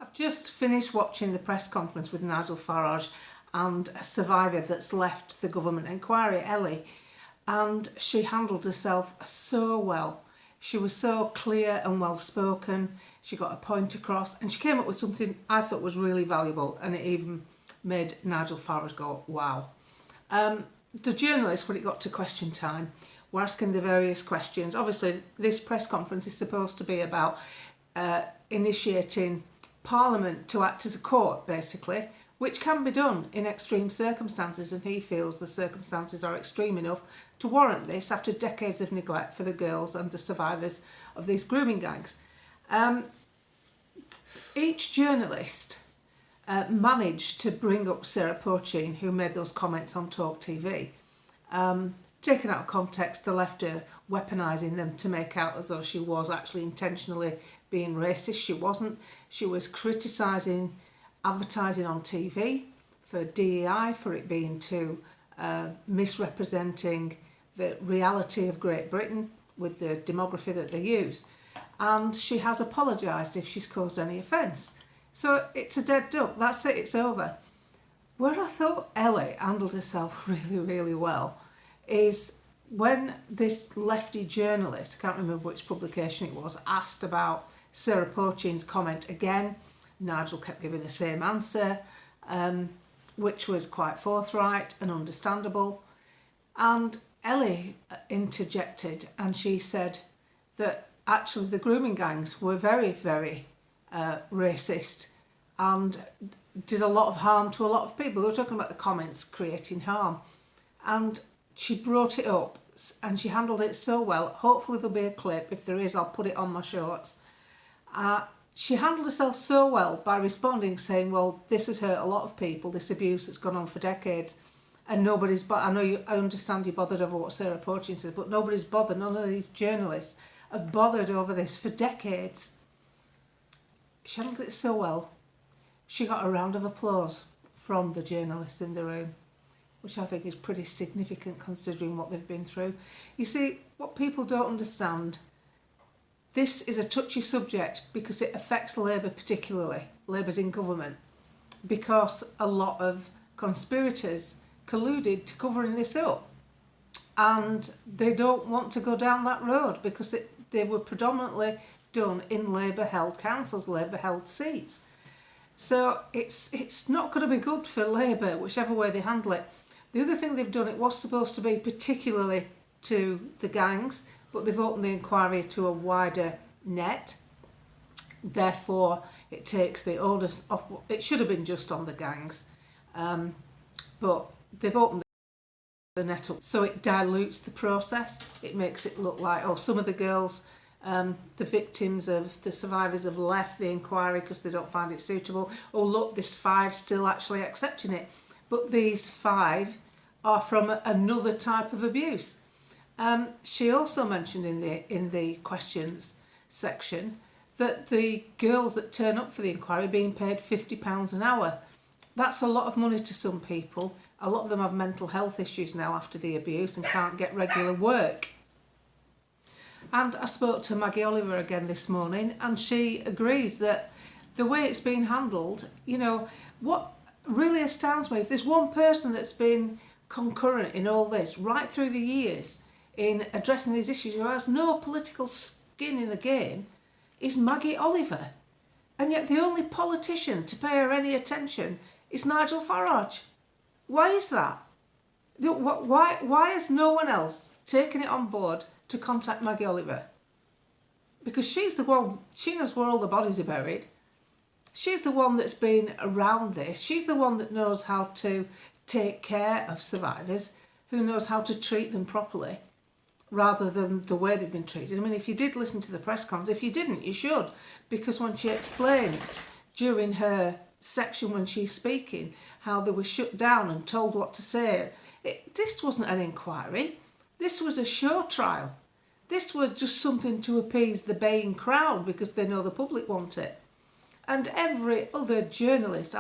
I've just finished watching the press conference with Nigel Farage and a survivor that's left the government inquiry, Ellie, and she handled herself so well. She was so clear and well spoken. She got a point across and she came up with something I thought was really valuable, and it even made Nigel Farage go, wow. The journalists, when it got to question time, were asking the various questions. Obviously, this press conference is supposed to be about initiating Parliament to act as a court, basically, which can be done in extreme circumstances, and he feels the circumstances are extreme enough to warrant this after decades of neglect for the girls and the survivors of these grooming gangs. Each journalist managed to bring up Sarah Pochine, who made those comments on Talk TV. Taken out of context, they left her weaponising them to make out as though she was actually intentionally being racist. She wasn't. She was criticising advertising on TV for DEI, for it being too misrepresenting the reality of Great Britain with the demography that they use. And she has apologised if she's caused any offence. So it's a dead duck. That's it. It's over. Where I thought Ellie handled herself really, really well is when this lefty journalist, I can't remember which publication it was, asked about Sarah Pochine's comment again. Nigel kept giving the same answer, which was quite forthright and understandable. And Ellie interjected and she said that actually the grooming gangs were very, very racist and did a lot of harm to a lot of people. They were talking about the comments creating harm. And she brought it up and she handled it so well. Hopefully there'll be a clip. If there is, I'll put it on my shorts. She handled herself so well by responding, saying, well, this has hurt a lot of people, this abuse that's gone on for decades. And nobody's, but I understand you're bothered over what Sarah Pochine said, but nobody's bothered. None of these journalists have bothered over this for decades. She handled it so well. She got a round of applause from the journalists in the room, which I think is pretty significant considering what they've been through. You see, what people don't understand, this is a touchy subject because it affects Labour particularly. Labour's in government, because a lot of conspirators colluded to covering this up. And they don't want to go down that road because they were predominantly done in Labour-held councils, Labour-held seats. So it's not going to be good for Labour, whichever way they handle it. The other thing they've done, it was supposed to be particularly to the gangs, but they've opened the inquiry to a wider net. Therefore, it takes the onus off. It should have been just on the gangs, but they've opened the net up, so it dilutes the process. It makes it look like, oh, some of the girls, the victims of the survivors, have left the inquiry because they don't find it suitable. Oh, look, this 5 still actually accepting it. But these 5 are from another type of abuse. She also mentioned in the questions section that the girls that turn up for the inquiry are being paid £50 an hour. That's a lot of money to some people. A lot of them have mental health issues now after the abuse and can't get regular work. And I spoke to Maggie Oliver again this morning, and she agrees that the way it's been handled, you know, what really astounds me, if there's one person that's been concurrent in all this right through the years in addressing these issues, who has no political skin in the game, is Maggie Oliver. And yet the only politician to pay her any attention is Nigel Farage. Why is that? Why has no one else taken it on board to contact Maggie Oliver? Because she's the one, she knows where all the bodies are buried. She's the one that's been around this. She's the one that knows how to take care of survivors, who knows how to treat them properly, rather than the way they've been treated. I mean, if you did listen to the press conference, if you didn't, you should, because when she explains during her section when she's speaking how they were shut down and told what to say, this wasn't an inquiry. This was a show trial. This was just something to appease the baying crowd because they know the public want it. And every other journalist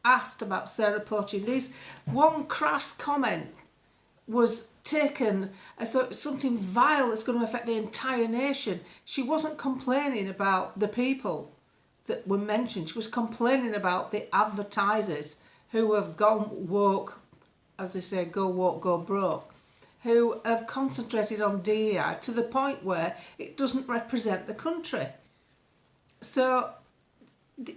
asked about Sarah Pochine. This one crass comment was taken as something vile that's going to affect the entire nation. She wasn't complaining about the people that were mentioned. She was complaining about the advertisers who have gone woke, as they say, go woke, go broke, who have concentrated on DEI to the point where it doesn't represent the country. So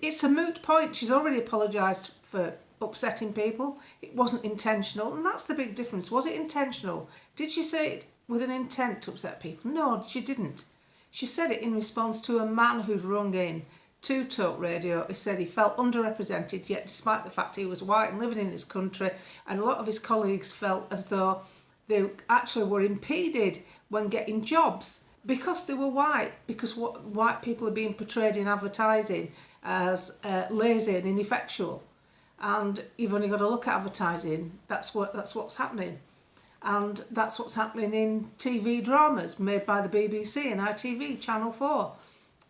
it's a moot point. She's already apologised for upsetting people. It wasn't intentional, and that's the big difference. Was it intentional? Did she say it with an intent to upset people? No, she didn't. She said it in response to a man who'd rung in to Talk Radio. He said he felt underrepresented, yet despite the fact he was white and living in this country, and a lot of his colleagues felt as though they actually were impeded when getting jobs because they were white, because what white people are being portrayed in advertising as lazy and ineffectual. And you've only got to look at advertising. That's what's happening. And that's what's happening in TV dramas made by the BBC and ITV, Channel 4.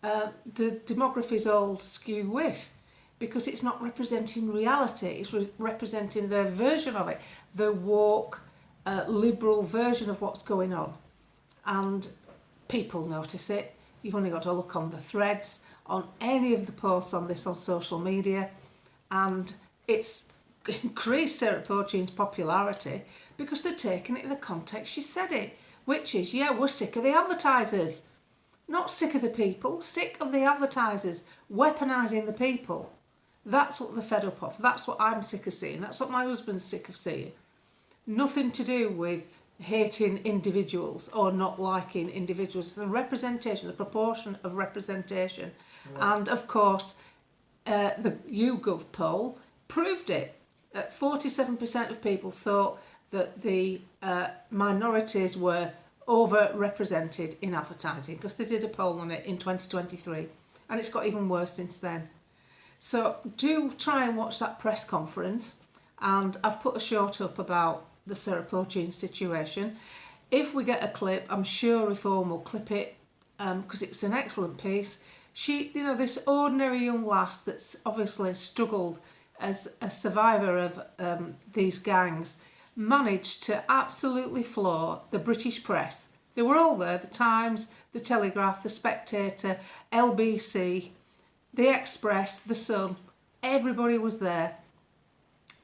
The demography's all skew with because it's not representing reality. It's representing their version of it, the woke, liberal version of what's going on. And people notice it. You've only got to look on the threads, on any of the posts on this on social media, and it's increased Sarah Pochine's popularity because they're taking it in the context she said it, which is, yeah, we're sick of the advertisers. Not sick of the people, sick of the advertisers weaponising the people. That's what they're fed up of. That's what I'm sick of seeing. That's what my husband's sick of seeing. Nothing to do with hating individuals or not liking individuals. The representation, the proportion of representation. Right. And of course, the YouGov poll proved it. 47% of people thought that the minorities were overrepresented in advertising, because they did a poll on it in 2023, and it's got even worse since then. So do try and watch that press conference, and I've put a short up about the Sarah Pochine situation. If we get a clip, I'm sure Reform will clip it, because it's an excellent piece. She, this ordinary young lass that's obviously struggled as a survivor of these gangs, managed to absolutely floor the British press. They were all there, the Times, the Telegraph, the Spectator, LBC, the Express, the Sun, everybody was there,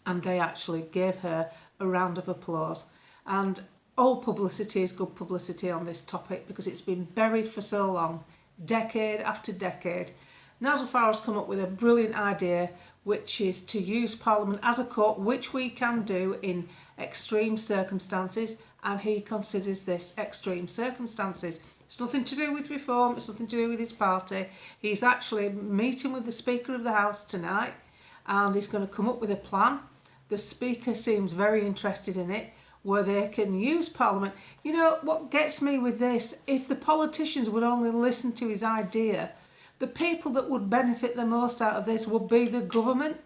and they actually gave her a round of applause. And all publicity is good publicity on this topic because it's been buried for so long, decade after decade. Nigel Farage has come up with a brilliant idea, which is to use Parliament as a court, which we can do in extreme circumstances, and he considers this extreme circumstances. It's nothing to do with Reform, it's nothing to do with his party. He's actually meeting with the Speaker of the House tonight, and he's going to come up with a plan. The Speaker seems very interested in it, where they can use Parliament. You know, what gets me with this, if the politicians would only listen to his idea, the people that would benefit the most out of this would be the government.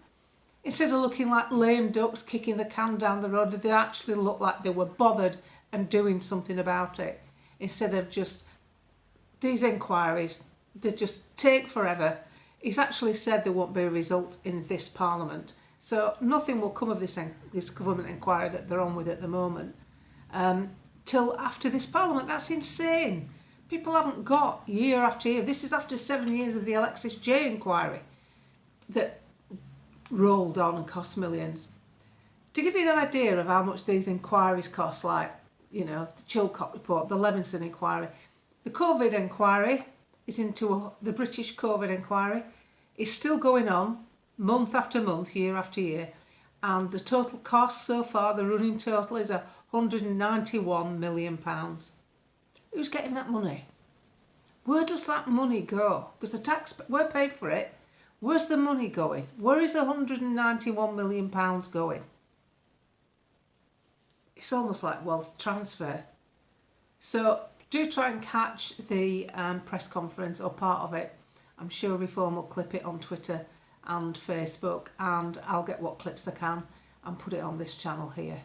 Instead of looking like lame ducks kicking the can down the road, they actually look like they were bothered and doing something about it. Instead of just these inquiries, they just take forever. He's actually said there won't be a result in this Parliament. So nothing will come of this government inquiry that they're on with at the moment till after this Parliament. That's insane. People haven't got year after year. This is after 7 years of the Alexis J inquiry that rolled on and cost millions. To give you an idea of how much these inquiries cost, like, the Chilcot report, the Levinson inquiry, the COVID inquiry is into the British COVID inquiry is still going on month after month, year after year, and the total cost so far, the running total, is £191 million. Who's getting that money? Where does that money go? Because we're paid for it. Where's the money going? Where is £191 million going? It's almost like wealth transfer. So do try and catch the press conference or part of it. I'm sure Reform will clip it on Twitter and Facebook, and I'll get what clips I can and put it on this channel here.